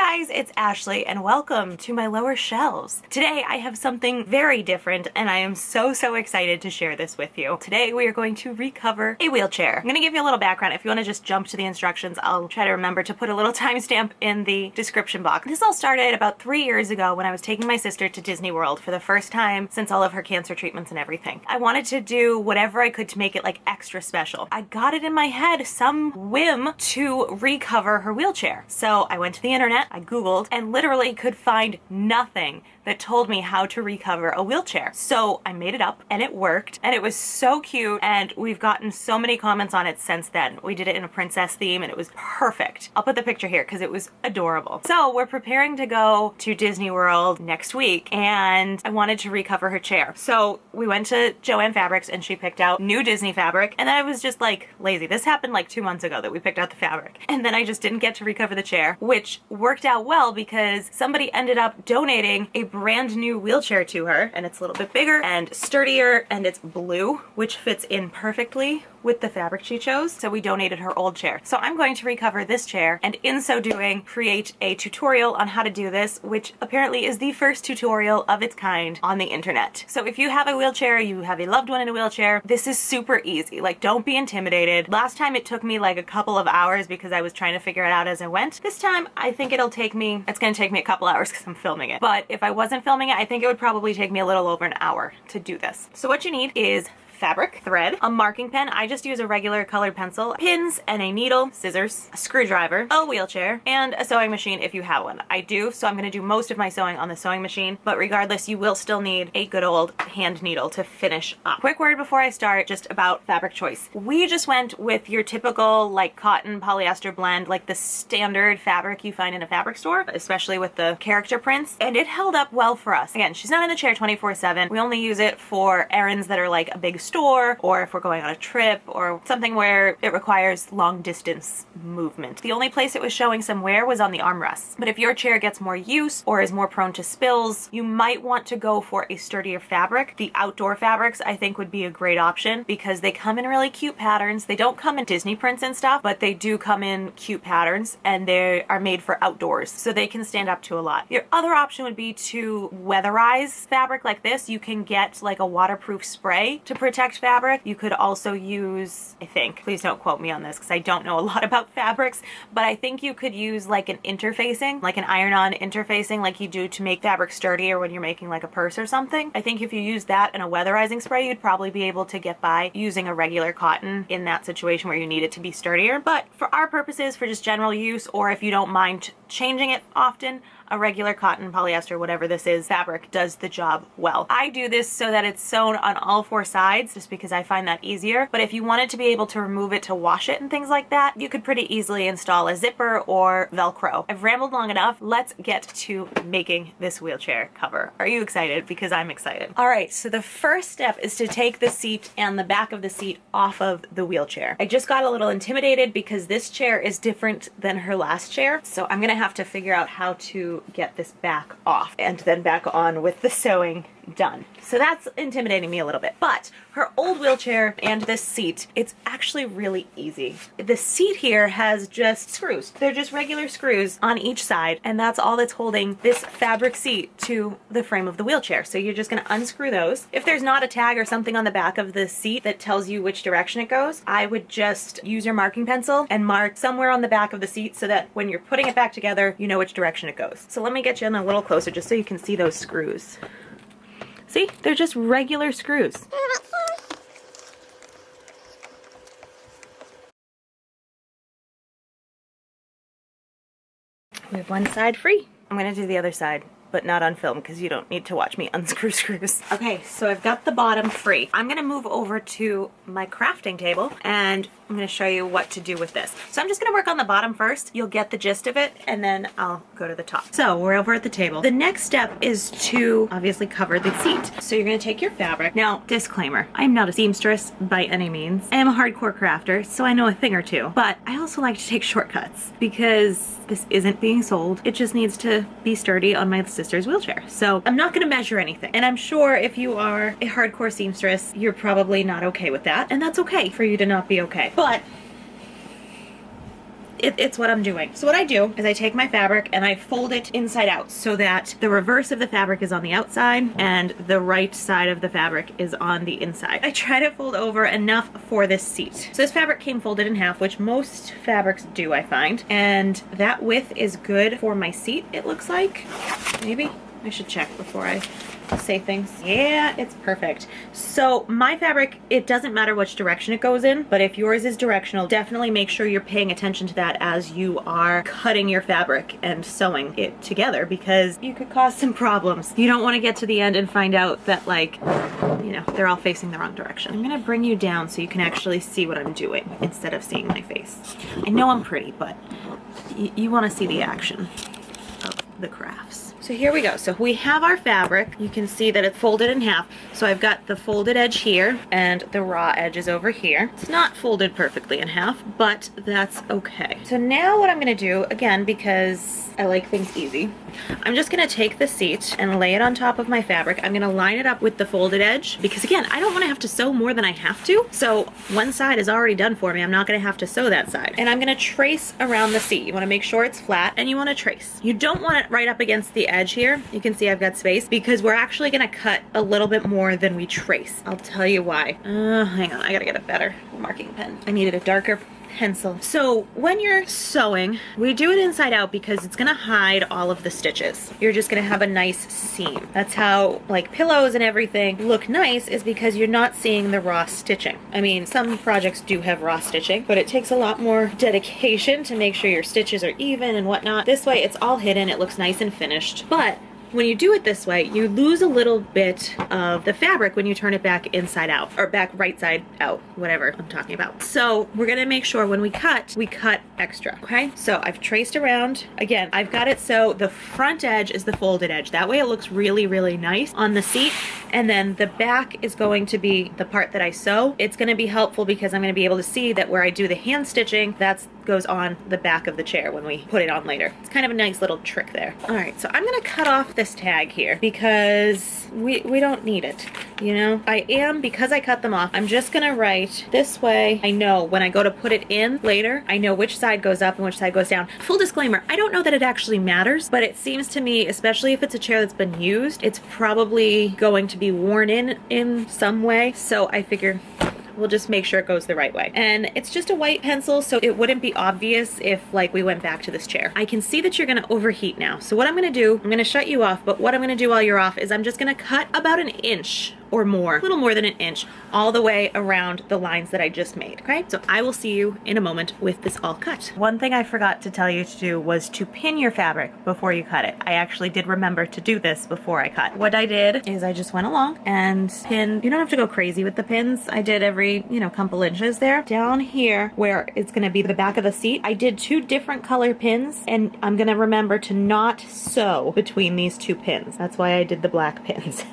guys, it's Ashley and welcome to my lower shelves. Today I have something very different and I am so excited to share this with you. Today we are going to recover a wheelchair. I'm going to give you a little background. If you want to just jump to the instructions, I'll try to remember to put a little timestamp in the description box. This all started about 3 years ago when I was taking my sister to Disney World for the first time since all of her cancer treatments and everything. I wanted to do whatever I could to make it like extra special. I got it in my head, some whim, to recover her wheelchair. So I went to the internet, I Googled, and literally could find nothing that told me how to recover a wheelchair. So I made it up and it worked and it was so cute and we've gotten so many comments on it since then. We did it in a princess theme and it was perfect. I'll put the picture here because it was adorable. So we're preparing to go to Disney World next week and I wanted to recover her chair. So we went to Joann Fabrics and she picked out new Disney fabric and then I was just like lazy. This happened like 2 months ago that we picked out the fabric and then I just didn't get to recover the chair, which worked out well because somebody ended up donating a brand new wheelchair to her and it's a little bit bigger and sturdier and it's blue, which fits in perfectly with the fabric she chose. So we donated her old chair. So I'm going to recover this chair and in so doing create a tutorial on how to do this, which apparently is the first tutorial of its kind on the internet. So if you have a wheelchair, you have a loved one in a wheelchair, this is super easy. Like, don't be intimidated. Last time it took me like a couple of hours because I was trying to figure it out as I went. This time I think it's gonna take me a couple hours because I'm filming it. But if I wasn't filming it, I think it would probably take me a little over an hour to do this. So what you need is fabric, thread, a marking pen. I just use a regular colored pencil, pins and a needle, scissors, a screwdriver, a wheelchair, and a sewing machine if you have one. I do, so I'm going to do most of my sewing on the sewing machine, but regardless, you will still need a good old hand needle to finish up. Quick word before I start, just about fabric choice. We just went with your typical like cotton polyester blend, like the standard fabric you find in a fabric store, especially with the character prints, and it held up well for us. Again, she's not in the chair 24/7. We only use it for errands that are like a big store or if we're going on a trip or something where it requires long distance movement. The only place it was showing some wear was on the armrests. But if your chair gets more use or is more prone to spills, you might want to go for a sturdier fabric. The outdoor fabrics I think would be a great option because they come in really cute patterns. They don't come in Disney prints and stuff, but they do come in cute patterns and they are made for outdoors, so they can stand up to a lot. Your other option would be to weatherize fabric like this. You can get like a waterproof spray to protect fabric. You could also use, I think, please don't quote me on this because I don't know a lot about fabrics, but I think you could use like an interfacing, like an iron-on interfacing like you do to make fabric sturdier when you're making like a purse or something. I think if you use that and a weatherizing spray, you'd probably be able to get by using a regular cotton in that situation where you need it to be sturdier. But for our purposes, for just general use, or if you don't mind changing it often, a regular cotton, polyester, whatever this is, fabric does the job well. I do this so that it's sewn on all 4 sides just because I find that easier. But if you wanted to be able to remove it to wash it and things like that, you could pretty easily install a zipper or Velcro. I've rambled long enough. Let's get to making this wheelchair cover. Are you excited? Because I'm excited. All right, so the first step is to take the seat and the back of the seat off of the wheelchair. I just got a little intimidated because this chair is different than her last chair. So I'm gonna have to figure out how to get this back off and then back on with the sewing done. So that's intimidating me a little bit. But her old wheelchair and this seat, it's actually really easy. The seat here has just screws. They're just regular screws on each side, and that's all that's holding this fabric seat to the frame of the wheelchair. So you're just gonna unscrew those. If there's not a tag or something on the back of the seat that tells you which direction it goes, I would just use your marking pencil and mark somewhere on the back of the seat so that when you're putting it back together, you know which direction it goes. So let me get you in a little closer just so you can see those screws. See, they're just regular screws. We have one side free. I'm gonna do the other side, but not on film because you don't need to watch me unscrew screws. Okay, so I've got the bottom free. I'm gonna move over to my crafting table and I'm gonna show you what to do with this. So I'm just gonna work on the bottom first. You'll get the gist of it and then I'll go to the top. So we're over at the table. The next step is to obviously cover the seat. So you're gonna take your fabric. Now, disclaimer, I'm not a seamstress by any means. I am a hardcore crafter, so I know a thing or two, but I also like to take shortcuts because this isn't being sold. It just needs to be sturdy on my sister's wheelchair. So I'm not gonna measure anything. And I'm sure if you are a hardcore seamstress, you're probably not okay with that. And that's okay for you to not be okay. But it's what I'm doing. So what I do is I take my fabric and I fold it inside out so that the reverse of the fabric is on the outside and the right side of the fabric is on the inside. I try to fold over enough for this seat. So this fabric came folded in half, which most fabrics do, I find. And that width is good for my seat, it looks like. Maybe? I should check before I say things. Yeah, it's perfect. So my fabric, it doesn't matter which direction it goes in, but if yours is directional, definitely make sure you're paying attention to that as you are cutting your fabric and sewing it together, because you could cause some problems. You don't want to get to the end and find out that, like, you know, they're all facing the wrong direction. I'm gonna bring you down so you can actually see what I'm doing instead of seeing my face. I know I'm pretty, but you want to see the action of the crafts. So here we go. So we have our fabric. You can see that it's folded in half. So I've got the folded edge here and the raw edge is over here. It's not folded perfectly in half, but that's okay. So now what I'm gonna do, again, because I like things easy, I'm just gonna take the seat and lay it on top of my fabric. I'm gonna line it up with the folded edge because, again, I don't wanna have to sew more than I have to. So one side is already done for me. I'm not gonna have to sew that side. And I'm gonna trace around the seat. You wanna make sure it's flat and you wanna trace. You don't want it right up against the edge here. You can see I've got space because we're actually gonna cut a little bit more than we trace. I'll tell you why. Hang on, I gotta get a better marking pen. I needed a darker pencil. So when you're sewing, we do it inside out because it's gonna hide all of the stitches. You're just gonna have a nice seam. That's how, like, pillows and everything look nice, is because you're not seeing the raw stitching. I mean, some projects do have raw stitching, but it takes a lot more dedication to make sure your stitches are even and whatnot. This way it's all hidden, it looks nice and finished. But when you do it this way, you lose a little bit of the fabric when you turn it back inside out, or back right side out, whatever I'm talking about. So we're gonna make sure when we cut extra, okay? So I've traced around. Again, I've got it so the front edge is the folded edge. That way it looks really, really nice on the seat. And then the back is going to be the part that I sew. It's gonna be helpful because I'm gonna be able to see that where I do the hand stitching, that goes on the back of the chair when we put it on later. It's kind of a nice little trick there. All right, so I'm gonna cut off this tag here because we don't need it, you know? Because I cut them off, I'm just gonna write this way. I know when I go to put it in later, I know which side goes up and which side goes down. Full disclaimer, I don't know that it actually matters, but it seems to me, especially if it's a chair that's been used, it's probably going to be worn in some way. So I figure we'll just make sure it goes the right way. And it's just a white pencil, so it wouldn't be obvious if, like, we went back to this chair. I can see that you're gonna overheat now. So what I'm gonna do, I'm gonna shut you off, but what I'm gonna do while you're off is I'm just gonna cut about an inch or more, a little more than an inch, all the way around the lines that I just made, okay? So I will see you in a moment with this all cut. One thing I forgot to tell you to do was to pin your fabric before you cut it. I actually did remember to do this before I cut. What I did is I just went along and pinned. You don't have to go crazy with the pins. I did every, you know, couple inches there. Down here where it's gonna be the back of the seat, I did 2 different color pins, and I'm gonna remember to not sew between these 2 pins. That's why I did the black pins.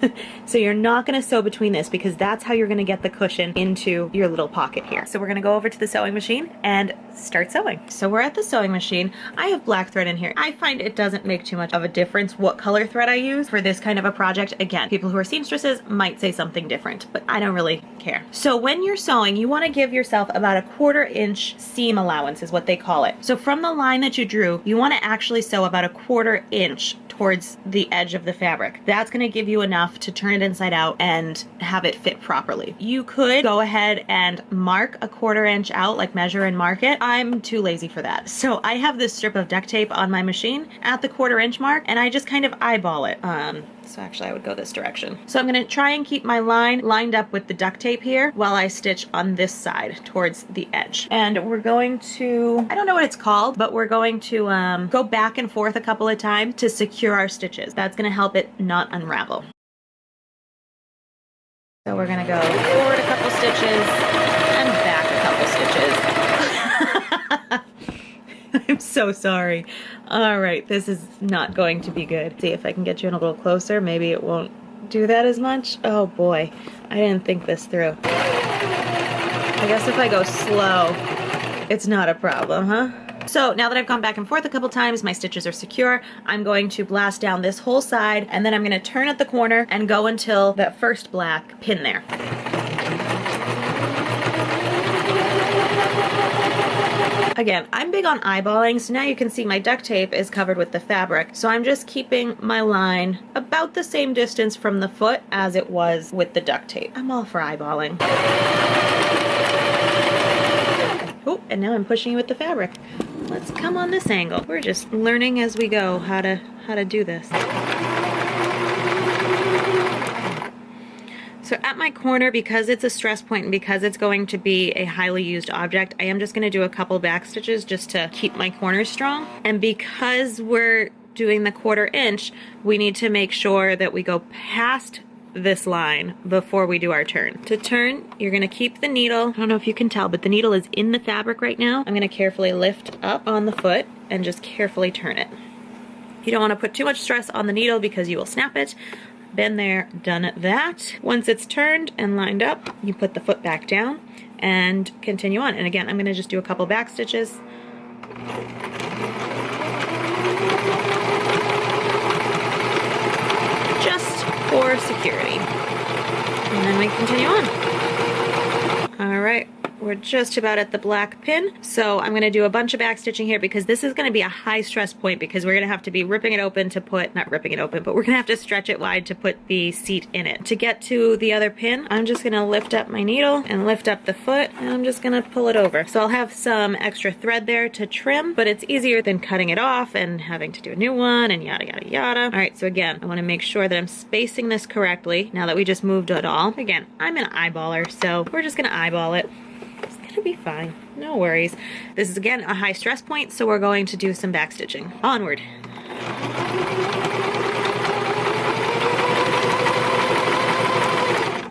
So you're not gonna sew between this because that's how you're gonna get the cushion into your little pocket here. So we're gonna go over to the sewing machine and start sewing. So we're at the sewing machine. I have black thread in here. I find it doesn't make too much of a difference what color thread I use for this kind of a project. Again, people who are seamstresses might say something different, but I don't really care. So when you're sewing, you wanna give yourself about a 1/4 inch seam allowance is what they call it. So from the line that you drew, you wanna actually sew about a 1/4 inch towards the edge of the fabric. That's gonna give you enough to turn it inside out and have it fit properly. You could go ahead and mark a 1/4 inch out, like measure and mark it. I'm too lazy for that. So I have this strip of duct tape on my machine at the 1/4 inch mark, and I just kind of eyeball it. So actually I would go this direction. So I'm gonna try and keep my line lined up with the duct tape here while I stitch on this side towards the edge. And we're going to, I don't know what it's called, but we're going to go back and forth a couple of times to secure our stitches. That's gonna help it not unravel. So we're gonna go forward a couple stitches and back a couple stitches. I'm so sorry. All right, this is not going to be good. See if I can get you in a little closer. Maybe it won't do that as much. Oh boy, I didn't think this through. I guess if I go slow, it's not a problem, huh? So now that I've gone back and forth a couple times, my stitches are secure. I'm going to blast down this whole side, and then I'm gonna turn at the corner and go until that first black pin there. Again, I'm big on eyeballing, so now you can see my duct tape is covered with the fabric. So I'm just keeping my line about the same distance from the foot as it was with the duct tape. I'm all for eyeballing. Oh, and now I'm pushing you with the fabric. Let's come on this angle. We're just learning as we go how to do this. So at my corner, because it's a stress point and because it's going to be a highly used object, I am just going to do a couple back stitches just to keep my corners strong. And because we're doing the 1/4 inch, we need to make sure that we go past this line before we do our turn. To turn, you're going to keep the needle. I don't know if you can tell, but the needle is in the fabric right now. I'm going to carefully lift up on the foot and just carefully turn it. You don't want to put too much stress on the needle because you will snap it. Been there, done that. Once it's turned and lined up, you put the foot back down and continue on. And again, I'm going to just do a couple back stitches. Just for security. And then we continue on. All right. We're just about at the black pin, so I'm going to do a bunch of back stitching here because this is going to be a high stress point because we're going to have to be ripping it open to put, not ripping it open, but we're going to have to stretch it wide to put the seat in it. To get to the other pin, I'm just going to lift up my needle and lift up the foot, and I'm just going to pull it over. So I'll have some extra thread there to trim, but it's easier than cutting it off and having to do a new one and yada yada yada. All right, so again, I want to make sure that I'm spacing this correctly now that we just moved it all. Again, I'm an eyeballer, so we're just going to eyeball it. It's gonna be fine, no worries. This is again a high stress point, so we're going to do some back stitching. Onward.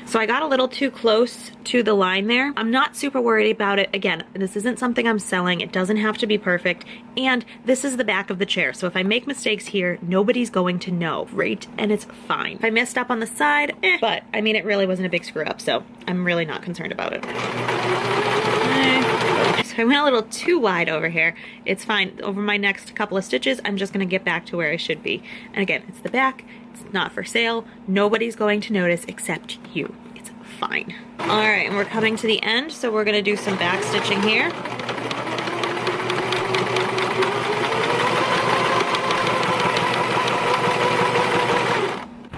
So I got a little too close to the line there. I'm not super worried about it. Again, this isn't something I'm selling. It doesn't have to be perfect. And this is the back of the chair. So if I make mistakes here, nobody's going to know, right? And it's fine. If I messed up on the side, but I mean, it really wasn't a big screw up. So I'm really not concerned about it. So I went a little too wide over here. It's fine. Over my next couple of stitches, I'm just gonna get back to where I should be. And again, it's the back. It's not for sale. Nobody's going to notice except you. It's fine. All right, and we're coming to the end, so we're gonna do some back stitching here.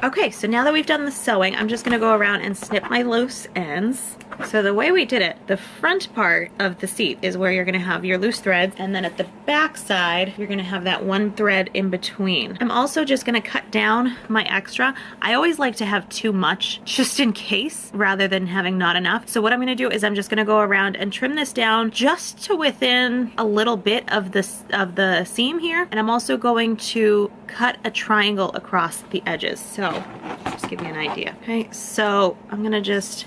Okay, so now that we've done the sewing, I'm just gonna go around and snip my loose ends. So the way we did it, the front part of the seat is where you're gonna have your loose threads, and then at the back side, you're gonna have that one thread in between. I'm also just gonna cut down my extra. I always like to have too much, just in case, rather than having not enough. So what I'm gonna do is I'm just gonna go around and trim this down just to within a little bit of the seam here. And I'm also going to cut a triangle across the edges. So just give you an idea. Okay, so I'm gonna just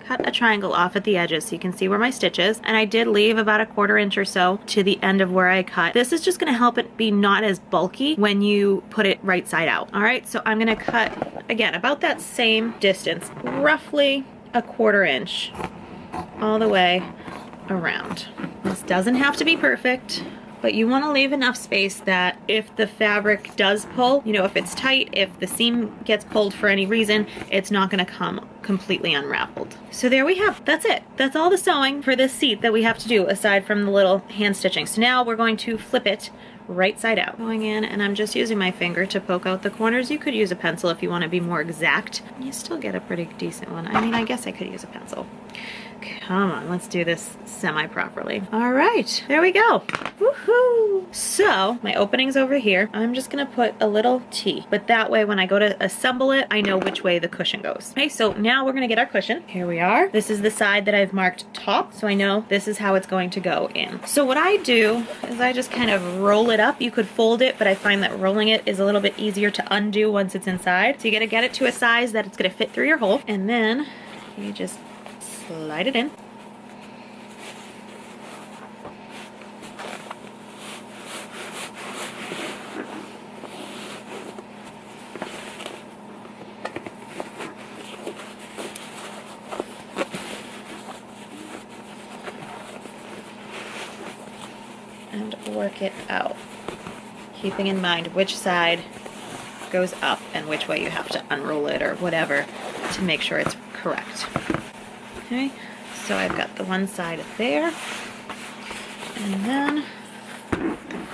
cut a triangle off at the edges so you can see where my stitch is. And I did leave about a 1/4 inch or so to the end of where I cut. This is just gonna help it be not as bulky when you put it right side out. All right, so I'm gonna cut, again, about that same distance, roughly a 1/4 inch all the way around. This doesn't have to be perfect, but you want to leave enough space that if the fabric does pull, you know, if it's tight, if the seam gets pulled for any reason, it's not going to come completely unraveled. So there we have, that's it. That's all the sewing for this seat that we have to do aside from the little hand stitching. So now we're going to flip it right side out. Going in, and I'm just using my finger to poke out the corners. You could use a pencil if you want to be more exact. You still get a pretty decent one. I mean, I guess I could use a pencil. Come on, let's do this semi-properly. All right, there we go. Woohoo! So, my opening's over here. I'm just gonna put a little T, but that way when I go to assemble it, I know which way the cushion goes. Okay, so now we're gonna get our cushion. Here we are. This is the side that I've marked top, so I know this is how it's going to go in. So what I do is I just kind of roll it up. You could fold it, but I find that rolling it is a little bit easier to undo once it's inside. So you gotta get it to a size that it's gonna fit through your hole, and then you just slide it in. And work it out, keeping in mind which side goes up and which way you have to unroll it or whatever to make sure it's correct. Okay, So I've got the one side there, and then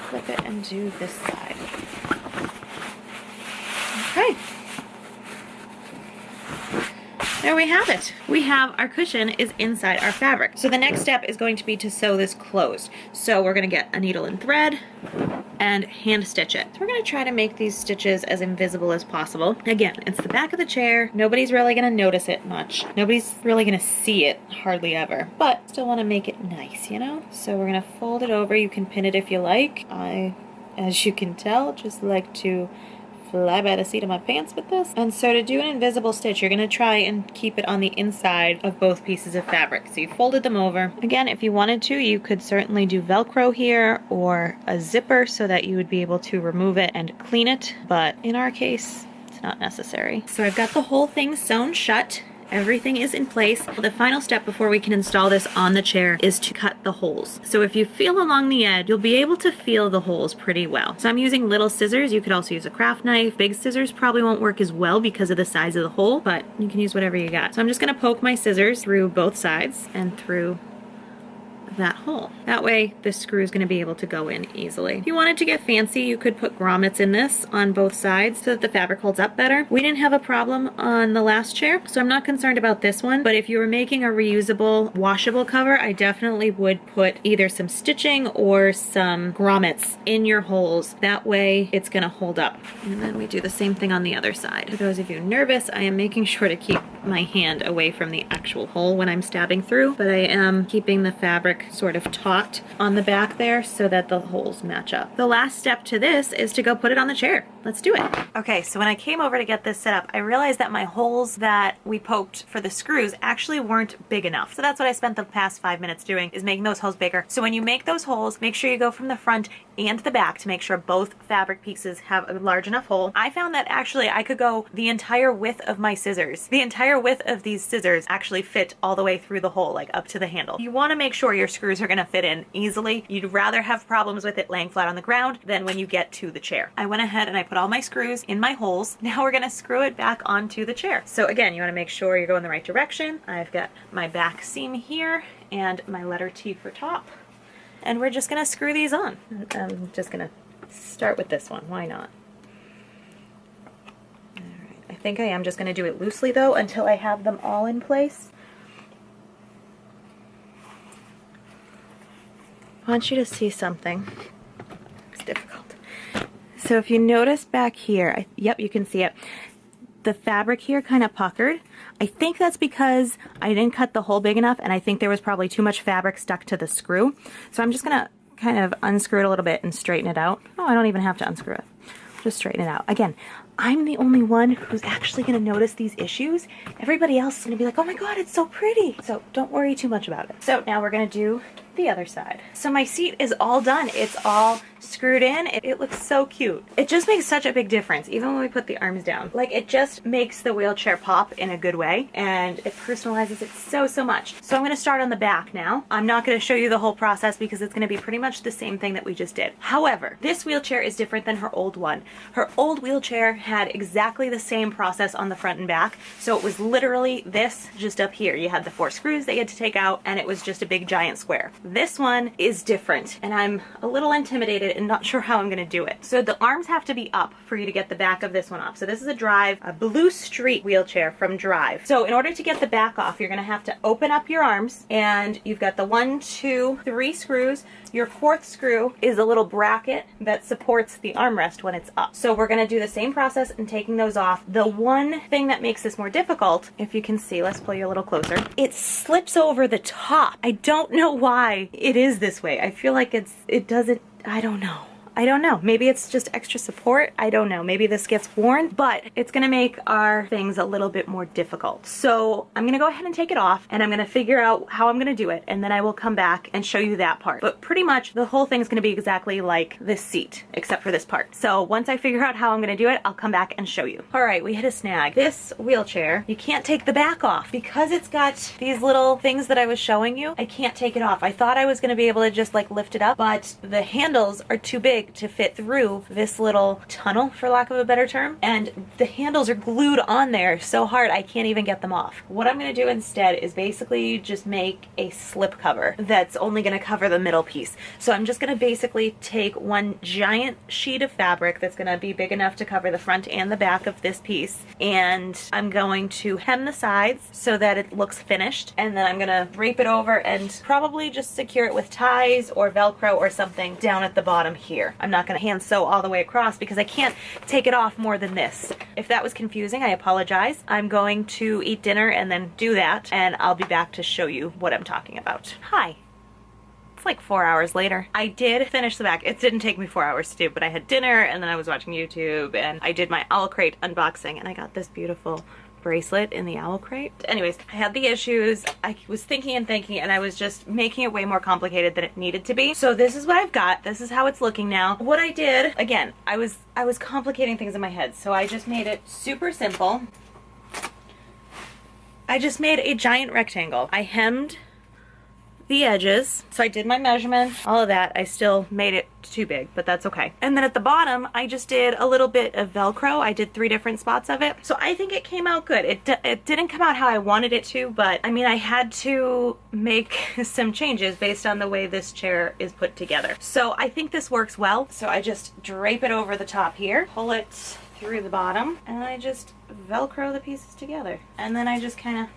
flip it and do this side. Okay. There we have it. We have our cushion is inside our fabric. So the next step is going to be to sew this closed. So we're gonna get a needle and thread and hand stitch it. So we're gonna try to make these stitches as invisible as possible. Again, it's the back of the chair. Nobody's really gonna notice it much. Nobody's really gonna see it hardly ever, but still wanna make it nice, you know? So we're gonna fold it over. You can pin it if you like. I, as you can tell, just like to fly by the seat of my pants with this. And so to do an invisible stitch, you're gonna try and keep it on the inside of both pieces of fabric. So you folded them over. Again, if you wanted to, you could certainly do Velcro here or a zipper so that you would be able to remove it and clean it. But in our case, it's not necessary. So I've got the whole thing sewn shut. Everything is in place. The final step before we can install this on the chair is to cut the holes. So if you feel along the edge, you'll be able to feel the holes pretty well. So I'm using little scissors. You could also use a craft knife. Big scissors probably won't work as well because of the size of the hole, but you can use whatever you got. So I'm just gonna poke my scissors through both sides and through that hole. That way the screw is going to be able to go in easily. If you wanted to get fancy, you could put grommets in this on both sides so that the fabric holds up better. We didn't have a problem on the last chair, so I'm not concerned about this one, but if you were making a reusable washable cover, I definitely would put either some stitching or some grommets in your holes. That way it's going to hold up. And then we do the same thing on the other side. For those of you nervous, I am making sure to keep my hand away from the actual hole when I'm stabbing through, but I am keeping the fabric sort of taut on the back there so that the holes match up. The last step to this is to go put it on the chair. Let's do it. Okay, so when I came over to get this set up, I realized that my holes that we poked for the screws actually weren't big enough. So that's what I spent the past 5 minutes doing, is making those holes bigger. So when you make those holes, make sure you go from the front and the back to make sure both fabric pieces have a large enough hole. I found that actually I could go the entire width of my scissors. The entire width of these scissors actually fit all the way through the hole, like up to the handle. You want to make sure your screws are going to fit in easily. You'd rather have problems with it laying flat on the ground than when you get to the chair. I went ahead and I put all my screws in my holes. Now we're going to screw it back onto the chair. So again, you want to make sure you're going the right direction. I've got my back seam here and my letter T for top. And we're just going to screw these on. I'm just going to start with this one. Why not? All right. I think I am just going to do it loosely though until I have them all in place. I want you to see something. It's difficult. So if you notice back here, yep, you can see it. The fabric here kind of puckered. I think that's because I didn't cut the hole big enough, and I think there was probably too much fabric stuck to the screw. So I'm just gonna kind of unscrew it a little bit and straighten it out. Oh, I don't even have to unscrew it. Just straighten it out. Again, I'm the only one who's actually gonna notice these issues. Everybody else is gonna be like, oh my God, it's so pretty. So don't worry too much about it. So now we're gonna do the other side. So my seat is all done. It's all screwed in. It looks so cute. It just makes such a big difference, even when we put the arms down. Like, it just makes the wheelchair pop in a good way, and it personalizes it so much. So I'm gonna start on the back now. I'm not gonna show you the whole process because it's gonna be pretty much the same thing that we just did. However, this wheelchair is different than her old one. Her old wheelchair had exactly the same process on the front and back. So it was literally this just up here. You had the 4 screws that you had to take out, and it was just a big giant square. This one is different, and I'm a little intimidated and not sure how I'm gonna do it. So the arms have to be up for you to get the back of this one off. So this is a Drive, a Blue Street wheelchair from Drive. So in order to get the back off, you're gonna have to open up your arms, and you've got the 1, 2, 3 screws. Your 4th screw is a little bracket that supports the armrest when it's up. So we're gonna do the same process in taking those off. The one thing that makes this more difficult, if you can see, let's pull you a little closer, it slips over the top. I don't know why it is this way. I feel like it doesn't, I don't know. Maybe it's just extra support. I don't know. Maybe this gets worn, but it's gonna make our things a little bit more difficult. So I'm gonna go ahead and take it off, and I'm gonna figure out how I'm gonna do it, and then I will come back and show you that part. But pretty much the whole thing's gonna be exactly like this seat, except for this part. So once I figure out how I'm gonna do it, I'll come back and show you. All right, we hit a snag. This wheelchair, you can't take the back off because it's got these little things that I was showing you. I can't take it off. I thought I was gonna be able to just like lift it up, but the handles are too big to fit through this little tunnel, for lack of a better term, and the handles are glued on there so hard I can't even get them off. What I'm going to do instead is basically just make a slip cover that's only going to cover the middle piece. So I'm just going to basically take one giant sheet of fabric that's going to be big enough to cover the front and the back of this piece, and I'm going to hem the sides so that it looks finished, and then I'm going to drape it over and probably just secure it with ties or Velcro or something down at the bottom here. I'm not going to hand sew all the way across because I can't take it off more than this. If that was confusing, I apologize. I'm going to eat dinner and then do that, and I'll be back to show you what I'm talking about. Hi. It's like 4 hours later. I did finish the back. It didn't take me 4 hours to do, but I had dinner and then I was watching YouTube and I did my owl crate unboxing, and I got this beautiful bracelet in the owl crate. Anyways, I had the issues. I was thinking and I was just making it way more complicated than it needed to be. So this is what I've got. This is how it's looking now. What I did, again, I was complicating things in my head, so I just made it super simple. I just made a giant rectangle. I hemmed the edges. So I did my measurement, all of that. I still made it too big, but that's okay. And then at the bottom, I just did a little bit of Velcro. I did 3 different spots of it. So I think it came out good. It didn't come out how I wanted it to, but I mean, I had to make some changes based on the way this chair is put together. So I think this works well. So I just drape it over the top here, pull it through the bottom, and I just Velcro the pieces together. And then I just kind of,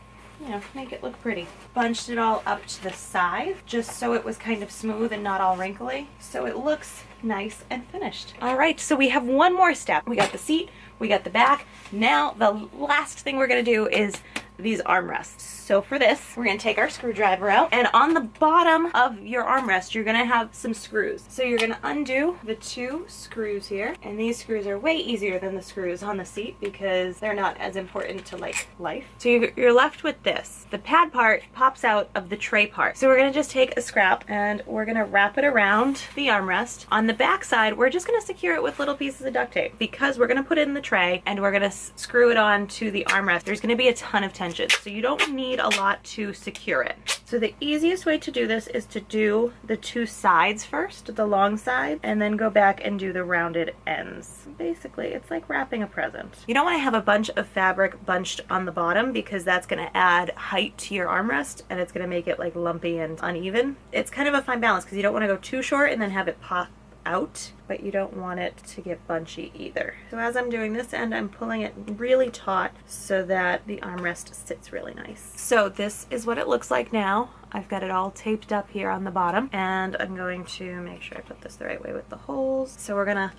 you know, make it look pretty. Bunched it all up to the side just so it was kind of smooth and not all wrinkly, so it looks nice and finished. All right, so we have one more step. We got the seat, we got the back. Now the last thing we're gonna do is these armrests. So for this, we're gonna take our screwdriver out, and on the bottom of your armrest, you're gonna have some screws. So you're gonna undo the 2 screws here, and these screws are way easier than the screws on the seat because they're not as important to like life. So you're left with this. The pad part pops out of the tray part. So we're gonna just take a scrap and we're gonna wrap it around the armrest. On the back side, we're just gonna secure it with little pieces of duct tape because we're gonna put it in the tray and we're gonna screw it on to the armrest. There's gonna be a ton of tension, so you don't need a lot to secure it. So the easiest way to do this is to do the 2 sides first, the long side, and then go back and do the rounded ends. Basically, it's like wrapping a present. You don't want to have a bunch of fabric bunched on the bottom because that's going to add height to your armrest and it's going to make it like lumpy and uneven. It's kind of a fine balance because you don't want to go too short and then have it pop out, but you don't want it to get bunchy either. So as I'm doing this end, I'm pulling it really taut so that the armrest sits really nice. So this is what it looks like now. I've got it all taped up here on the bottom, and I'm going to make sure I put this the right way with the holes. So we're gonna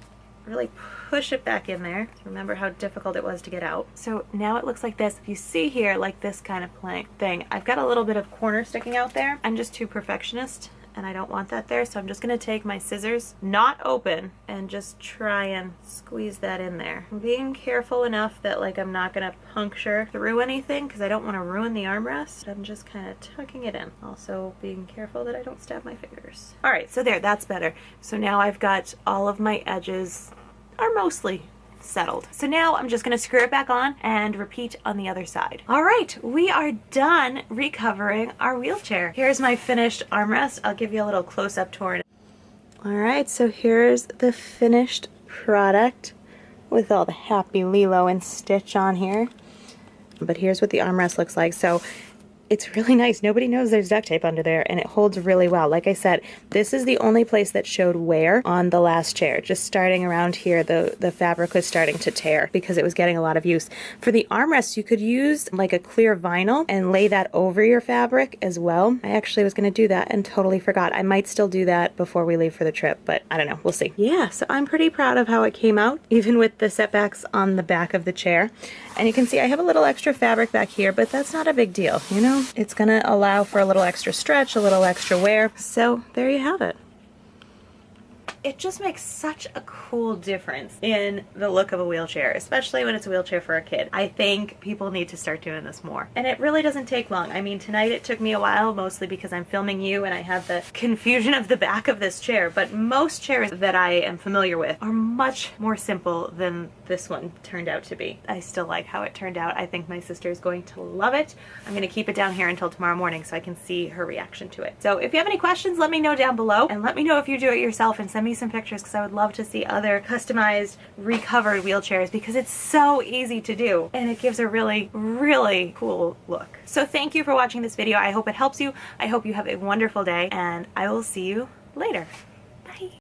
really push it back in there. Remember how difficult it was to get out. So now it looks like this. If you see here, like this kind of plank thing, I've got a little bit of corner sticking out there. I'm just too perfectionist and I don't want that there, so I'm just gonna take my scissors, not open, and just try and squeeze that in there. I'm being careful enough that like I'm not gonna puncture through anything because I don't want to ruin the armrest. I'm just kind of tucking it in. Also being careful that I don't stab my fingers. All right, so there, that's better. So now I've got all of my edges are mostly settled. So now I'm just going to screw it back on and repeat on the other side. All right, we are done recovering our wheelchair. Here's my finished armrest. I'll give you a little close-up tour. All right, so here's the finished product with all the happy Lilo and Stitch on here. But here's what the armrest looks like. So it's really nice. Nobody knows there's duct tape under there, and it holds really well. Like I said, this is the only place that showed wear on the last chair. Just starting around here, the fabric was starting to tear because it was getting a lot of use. For the armrest, you could use like a clear vinyl and lay that over your fabric as well. I actually was going to do that and totally forgot. I might still do that before we leave for the trip, but I don't know. We'll see. Yeah, so I'm pretty proud of how it came out, even with the setbacks on the back of the chair. And you can see I have a little extra fabric back here, but that's not a big deal, you know? It's gonna allow for a little extra stretch, a little extra wear. So there you have it. It just makes such a cool difference in the look of a wheelchair, especially when it's a wheelchair for a kid. I think people need to start doing this more. And it really doesn't take long. I mean, tonight it took me a while, mostly because I'm filming you and I have the confusion of the back of this chair, but most chairs that I am familiar with are much more simple than this one turned out to be. I still like how it turned out. I think my sister is going to love it. I'm gonna keep it down here until tomorrow morning so I can see her reaction to it. So if you have any questions, let me know down below, and let me know if you do it yourself and send me me some pictures because I would love to see other customized, recovered wheelchairs because it's so easy to do and it gives a really, really cool look. So thank you for watching this video. I hope it helps you. I hope you have a wonderful day and I will see you later.